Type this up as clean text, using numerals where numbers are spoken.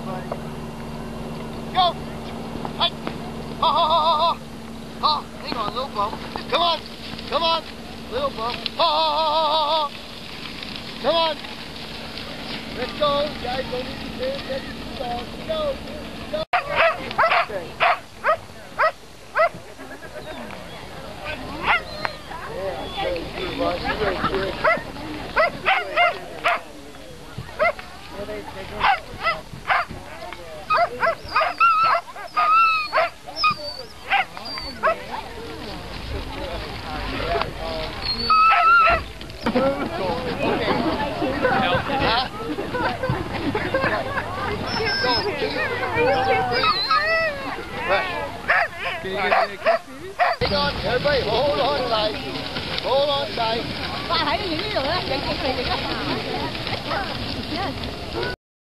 Go! Hey! Ha ha ha ha ha! Ha! Hang on, little bump. Come on! Come on! Little bump. Ha ha ha ha ha! Come on! Let's go! Guys, don't need to pay attention to the dogs. Go! Go! Okay. Hang on, everybody, hold on tight. Hold on tight.